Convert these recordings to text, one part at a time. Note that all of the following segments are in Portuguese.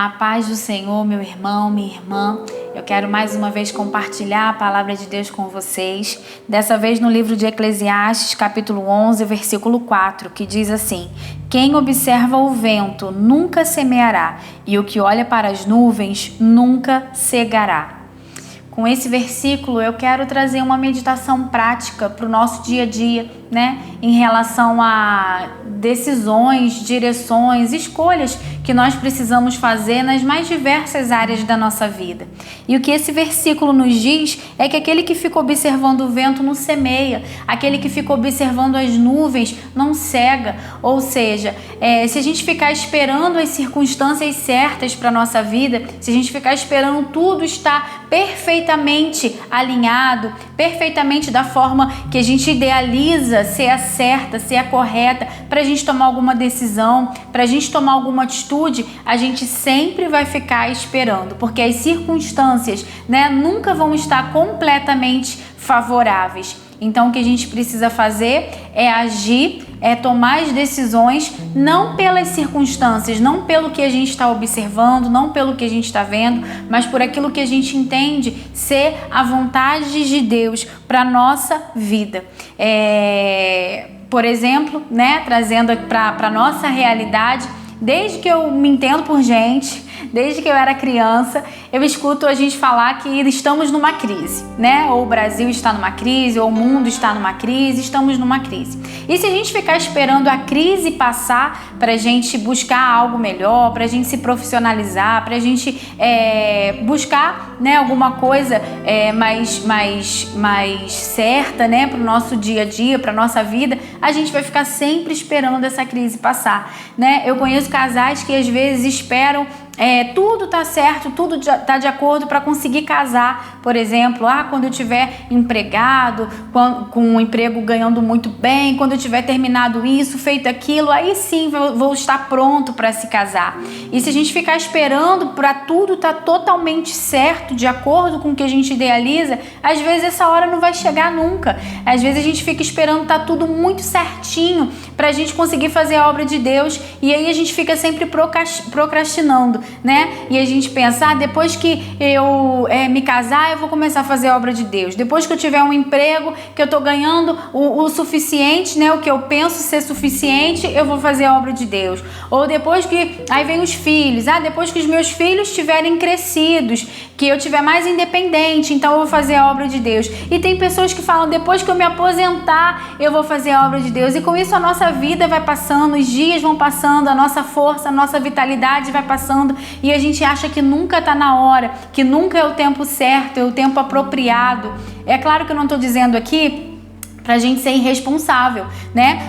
A paz do Senhor, meu irmão, minha irmã. Eu quero mais uma vez compartilhar a palavra de Deus com vocês. Dessa vez no livro de Eclesiastes, capítulo 11, versículo 4, que diz assim: quem observa o vento nunca semeará, e o que olha para as nuvens nunca cegará. Com esse versículo eu quero trazer uma meditação prática para o nosso dia a dia, em relação a decisões, direções, escolhas que nós precisamos fazer nas mais diversas áreas da nossa vida. E o que esse versículo nos diz é que aquele que fica observando o vento não semeia, aquele que fica observando as nuvens não cega. Ou seja, se a gente ficar esperando as circunstâncias certas para a nossa vida, se a gente ficar esperando tudo estar perfeitamente alinhado, perfeitamente da forma que a gente idealiza ser a certa, ser a correta, para a gente tomar alguma decisão, para a gente tomar alguma atitude, a gente sempre vai ficar esperando, porque as circunstâncias, nunca vão estar completamente favoráveis. Então, o que a gente precisa fazer é agir, é tomar as decisões, não pelas circunstâncias, não pelo que a gente está observando, não pelo que a gente está vendo, mas por aquilo que a gente entende ser a vontade de Deus para a nossa vida. Por exemplo, trazendo para a nossa realidade, desde que eu me entendo por gente, desde que eu era criança, eu escuto a gente falar que estamos numa crise, Ou o Brasil está numa crise, ou o mundo está numa crise, estamos numa crise. E se a gente ficar esperando a crise passar para a gente buscar algo melhor, para a gente se profissionalizar, para a gente buscar alguma coisa mais certa, para o nosso dia a dia, para a nossa vida, a gente vai ficar sempre esperando essa crise passar, Eu conheço casais que às vezes esperam tudo tá certo, tudo tá de acordo para conseguir casar, por exemplo, quando eu tiver empregado, com um emprego ganhando muito bem, quando eu tiver terminado isso, feito aquilo, aí sim vou estar pronto para se casar. E se a gente ficar esperando para tudo tá totalmente certo, de acordo com o que a gente idealiza, às vezes essa hora não vai chegar nunca. Às vezes a gente fica esperando tá tudo muito certinho para a gente conseguir fazer a obra de Deus, e aí a gente fica sempre procrastinando, E a gente pensa, depois que eu me casar, eu vou começar a fazer a obra de Deus. Depois que eu tiver um emprego, que eu tô ganhando o suficiente, o que eu penso ser suficiente, eu vou fazer a obra de Deus. Ou depois que, aí vem os filhos, depois que os meus filhos estiverem crescidos, que eu tiver mais independente, então eu vou fazer a obra de Deus. E tem pessoas que falam, depois que eu me aposentar, eu vou fazer a obra de Deus. E com isso a nossa vida vai passando, os dias vão passando, a nossa força, a nossa vitalidade vai passando, e a gente acha que nunca está na hora, que nunca é o tempo certo, é o tempo apropriado. É claro que eu não estou dizendo aqui pra gente ser irresponsável,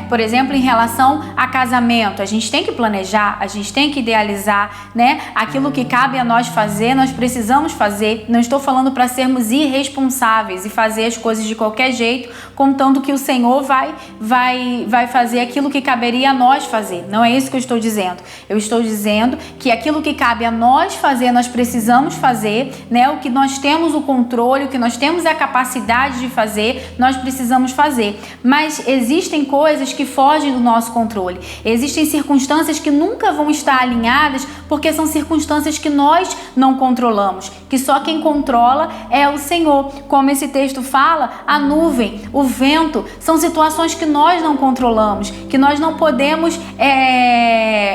Por exemplo, em relação a casamento, a gente tem que planejar, a gente tem que idealizar, Aquilo que cabe a nós fazer, nós precisamos fazer. Não estou falando para sermos irresponsáveis e fazer as coisas de qualquer jeito, contando que o Senhor vai fazer aquilo que caberia a nós fazer. Não é isso que eu estou dizendo. Eu estou dizendo que aquilo que cabe a nós fazer, nós precisamos fazer, O que nós temos o controle, o que nós temos a capacidade de fazer, nós precisamos fazer. Mas existem coisas que fogem do nosso controle. Existem circunstâncias que nunca vão estar alinhadas, porque são circunstâncias que nós não controlamos, que só quem controla é o Senhor. Como esse texto fala, a nuvem, o vento, são situações que nós não controlamos, que nós não podemos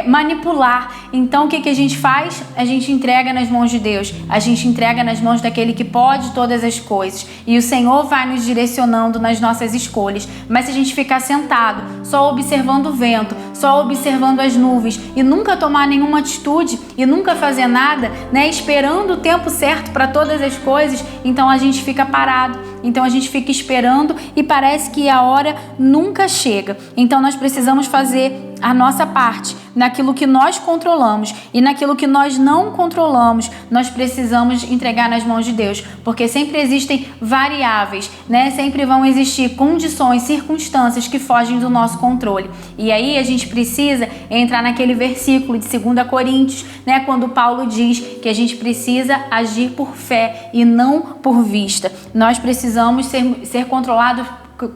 manipular. Então o que a gente faz? A gente entrega nas mãos de Deus, a gente entrega nas mãos daquele que pode todas as coisas, e o Senhor vai nos direcionando nas nossas escolhas. Mas se a gente ficar sentado, só observando o vento, só observando as nuvens, e nunca tomar nenhuma atitude, e nunca fazer nada, esperando o tempo certo para todas as coisas, então a gente fica parado, então a gente fica esperando e parece que a hora nunca chega. Então nós precisamos fazer a nossa parte, naquilo que nós controlamos, e naquilo que nós não controlamos, nós precisamos entregar nas mãos de Deus, porque sempre existem variáveis, Sempre vão existir condições, circunstâncias que fogem do nosso controle. E aí a gente precisa entrar naquele versículo de 2 Coríntios, quando Paulo diz que a gente precisa agir por fé e não por vista. Nós precisamos ser controlados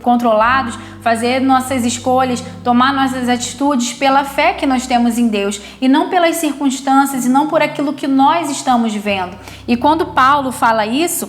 controlados, fazer nossas escolhas, tomar nossas atitudes pela fé que nós temos em Deus e não pelas circunstâncias e não por aquilo que nós estamos vendo. E quando Paulo fala isso,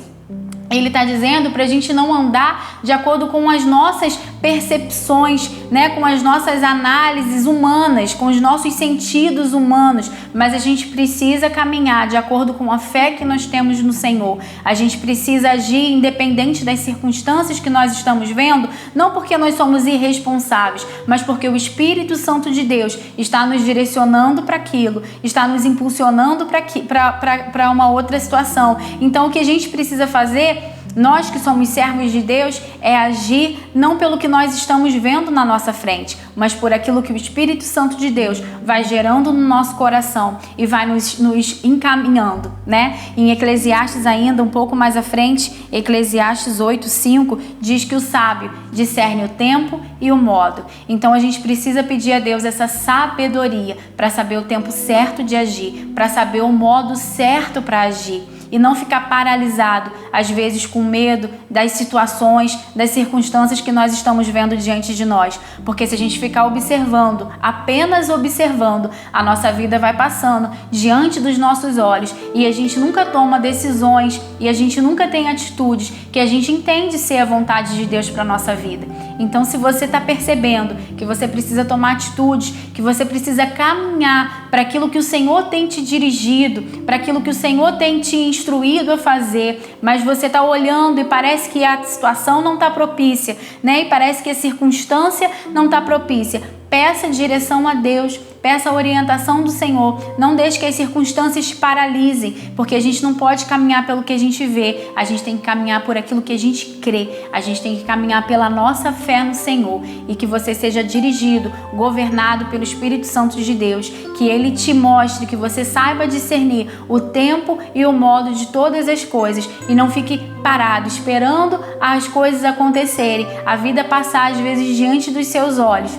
ele está dizendo para a gente não andar de acordo com as nossas percepções, né? Com as nossas análises humanas, com os nossos sentidos humanos, mas a gente precisa caminhar de acordo com a fé que nós temos no Senhor. A gente precisa agir independente das circunstâncias que nós estamos vendo, não porque nós somos irresponsáveis, mas porque o Espírito Santo de Deus está nos direcionando para aquilo, está nos impulsionando para uma outra situação. Então, o que a gente precisa fazer, nós que somos servos de Deus, é agir não pelo que nós estamos vendo na nossa frente, mas por aquilo que o Espírito Santo de Deus vai gerando no nosso coração e vai nos encaminhando, né? Em Eclesiastes ainda, um pouco mais à frente, Eclesiastes 8:5, diz que o sábio discerne o tempo e o modo. Então a gente precisa pedir a Deus essa sabedoria para saber o tempo certo de agir, para saber o modo certo para agir. E não ficar paralisado, às vezes com medo das situações, das circunstâncias que nós estamos vendo diante de nós. Porque se a gente ficar observando, apenas observando, a nossa vida vai passando diante dos nossos olhos e a gente nunca toma decisões e a gente nunca tem atitudes que a gente entende ser a vontade de Deus para a nossa vida. Então, se você está percebendo que você precisa tomar atitudes, que você precisa caminhar para aquilo que o Senhor tem te dirigido, para aquilo que o Senhor tem te instruído a fazer, mas você está olhando e parece que a situação não está propícia, né? E parece que a circunstância não está propícia. Peça direção a Deus, peça a orientação do Senhor. Não deixe que as circunstâncias te paralisem, porque a gente não pode caminhar pelo que a gente vê. A gente tem que caminhar por aquilo que a gente crê. A gente tem que caminhar pela nossa fé no Senhor. E que você seja dirigido, governado pelo Espírito Santo de Deus. Que Ele te mostre, que você saiba discernir o tempo e o modo de todas as coisas. E não fique parado, esperando as coisas acontecerem. A vida passar, às vezes, diante dos seus olhos.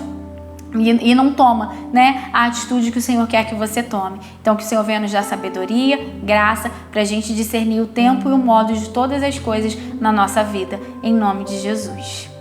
E não toma, né, a atitude que o Senhor quer que você tome. Então que o Senhor venha nos dar sabedoria, graça, para a gente discernir o tempo e o modo de todas as coisas na nossa vida. Em nome de Jesus.